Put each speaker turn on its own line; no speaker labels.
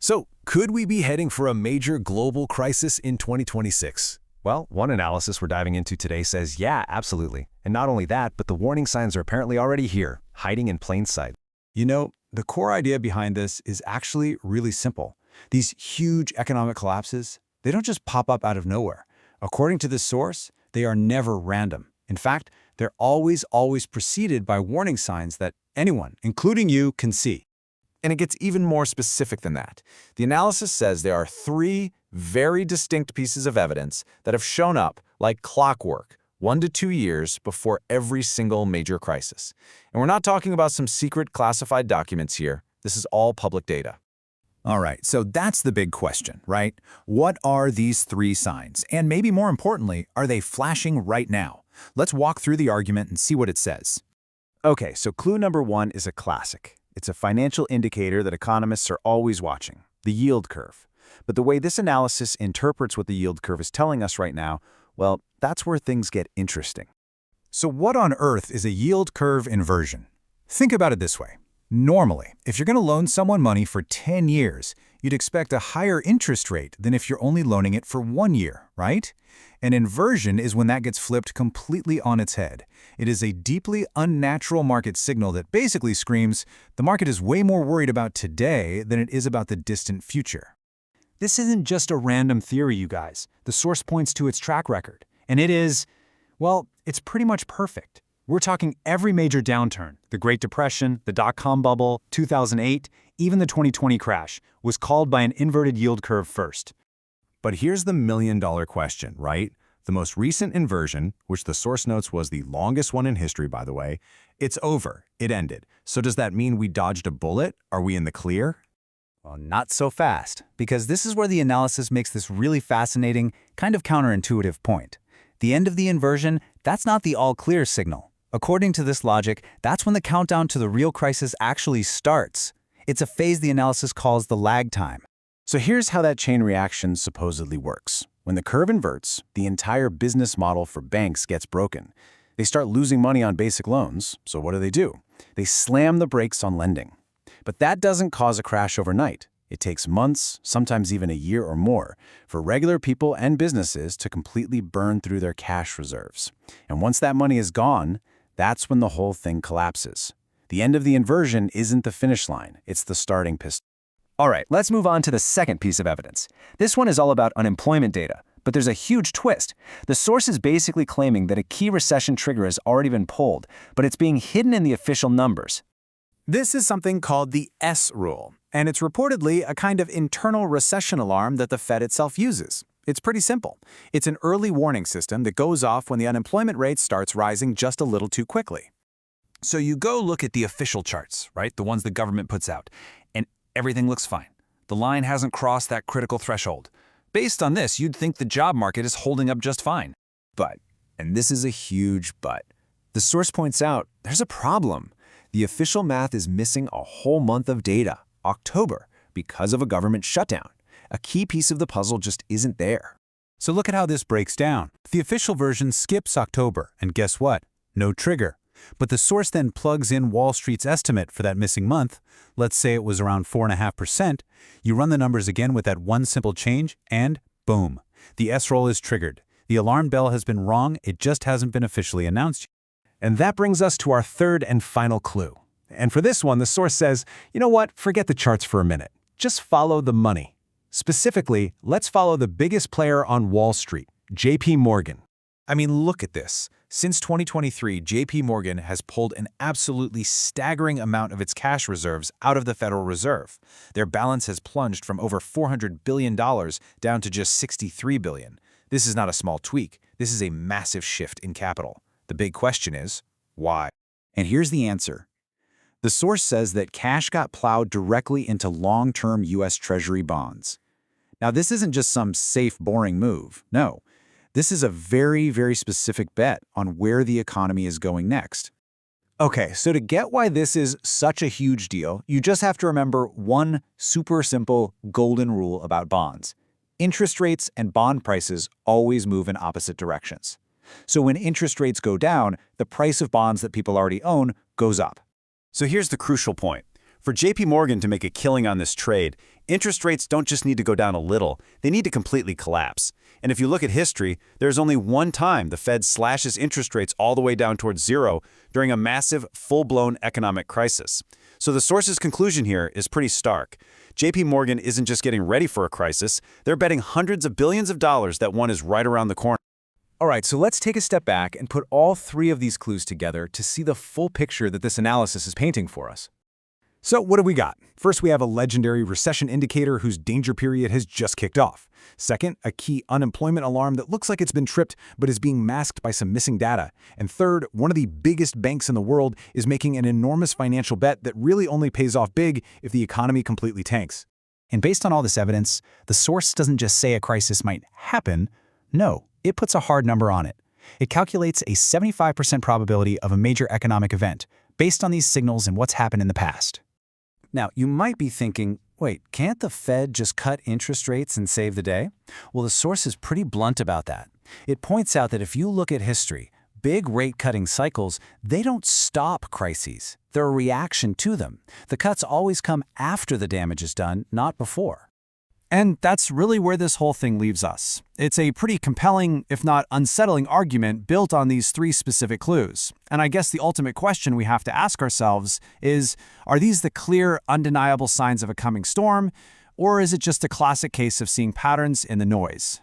So, could we be heading for a major global crisis in 2026?
Well, one analysis we're diving into today says, yeah, absolutely. And not only that, but the warning signs are apparently already here, hiding in plain sight.
You know, the core idea behind this is actually really simple. These huge economic collapses, they don't just pop up out of nowhere. According to this source, they are never random. In fact, they're always preceded by warning signs that anyone, including you, can see.
And it gets even more specific than that. The analysis says there are three very distinct pieces of evidence that have shown up like clockwork 1 to 2 years before every single major crisis. And we're not talking about some secret classified documents here. This is all public data.
All right, so that's the big question, right? What are these three signs? And maybe more importantly, are they flashing right now? Let's walk through the argument and see what it says.
Okay, so clue number one is a classic. It's a financial indicator that economists are always watching, the yield curve. But the way this analysis interprets what the yield curve is telling us right now, well, that's where things get interesting.
So what on earth is a yield curve inversion? Think about it this way. Normally, if you're going to loan someone money for 10 years, you'd expect a higher interest rate than if you're only loaning it for 1 year, right? An inversion is when that gets flipped completely on its head. It is a deeply unnatural market signal that basically screams, the market is way more worried about today than it is about the distant future.
This isn't just a random theory, you guys. The source points to its track record. And it is, well, it's pretty much perfect. We're talking every major downturn, the Great Depression, the dot-com bubble, 2008, even the 2020 crash, was called by an inverted yield curve first.
But here's the million-dollar question, right? The most recent inversion, which the source notes was the longest one in history, by the way, it's over. It ended. So does that mean we dodged a bullet? Are we in the clear?
Well, not so fast, because this is where the analysis makes this really fascinating, kind of counterintuitive point. The end of the inversion, that's not the all-clear signal. According to this logic, that's when the countdown to the real crisis actually starts. It's a phase the analysis calls the lag time.
So here's how that chain reaction supposedly works. When the curve inverts, the entire business model for banks gets broken. They start losing money on basic loans, so what do? They slam the brakes on lending. But that doesn't cause a crash overnight. It takes months, sometimes even a year or more, for regular people and businesses to completely burn through their cash reserves. And once that money is gone, that's when the whole thing collapses. The end of the inversion isn't the finish line, it's the starting pistol.
All right, let's move on to the second piece of evidence. This one is all about unemployment data, but there's a huge twist. The source is basically claiming that a key recession trigger has already been pulled, but it's being hidden in the official numbers.
This is something called the S rule, and it's reportedly a kind of internal recession alarm that the Fed itself uses. It's pretty simple. It's an early warning system that goes off when the unemployment rate starts rising just a little too quickly. So you go look at the official charts, right? The ones the government puts out, and everything looks fine. The line hasn't crossed that critical threshold. Based on this, you'd think the job market is holding up just fine.
But, and this is a huge but, the source points out there's a problem. The official math is missing a whole month of data, October, because of a government shutdown. A key piece of the puzzle just isn't there.
So look at how this breaks down. The official version skips October, and guess what? No trigger. But the source then plugs in Wall Street's estimate for that missing month. Let's say it was around 4.5%. You run the numbers again with that one simple change, and boom. The S-roll is triggered. The alarm bell has been rung, it just hasn't been officially announced yet.
And that brings us to our third and final clue. And for this one, the source says, you know what, forget the charts for a minute. Just follow the money. Specifically, let's follow the biggest player on Wall Street, JP Morgan.
I mean, look at this. Since 2023, JP Morgan has pulled an absolutely staggering amount of its cash reserves out of the Federal Reserve. Their balance has plunged from over $400 billion down to just $63 billion. This is not a small tweak. This is a massive shift in capital. The big question is, why?
And here's the answer. The source says that cash got plowed directly into long-term U.S. Treasury bonds. Now, this isn't just some safe, boring move. No, this is a very specific bet on where the economy is going next. Okay, so to get why this is such a huge deal, you just have to remember one super simple golden rule about bonds. Interest rates and bond prices always move in opposite directions. So when interest rates go down, the price of bonds that people already own goes up.
So here's the crucial point. For JP Morgan to make a killing on this trade, interest rates don't just need to go down a little, they need to completely collapse. And if you look at history, there's only one time the Fed slashes interest rates all the way down towards zero during a massive, full-blown economic crisis. So the source's conclusion here is pretty stark. JP Morgan isn't just getting ready for a crisis, they're betting hundreds of billions of dollars that one is right around the corner.
All right, so let's take a step back and put all three of these clues together to see the full picture that this analysis is painting for us.
So what do we got? First, we have a legendary recession indicator whose danger period has just kicked off. Second, a key unemployment alarm that looks like it's been tripped but is being masked by some missing data. And third, one of the biggest banks in the world is making an enormous financial bet that really only pays off big if the economy completely tanks.
And based on all this evidence, the source doesn't just say a crisis might happen. No, it puts a hard number on it. It calculates a 75% probability of a major economic event based on these signals and what's happened in the past. Now, you might be thinking, wait, can't the Fed just cut interest rates and save the day? Well, the source is pretty blunt about that. It points out that if you look at history, big rate-cutting cycles, they don't stop crises. They're a reaction to them. The cuts always come after the damage is done, not before.
And that's really where this whole thing leaves us. It's a pretty compelling, if not unsettling argument built on these three specific clues. And I guess the ultimate question we have to ask ourselves is, are these the clear, undeniable signs of a coming storm, or is it just a classic case of seeing patterns in the noise?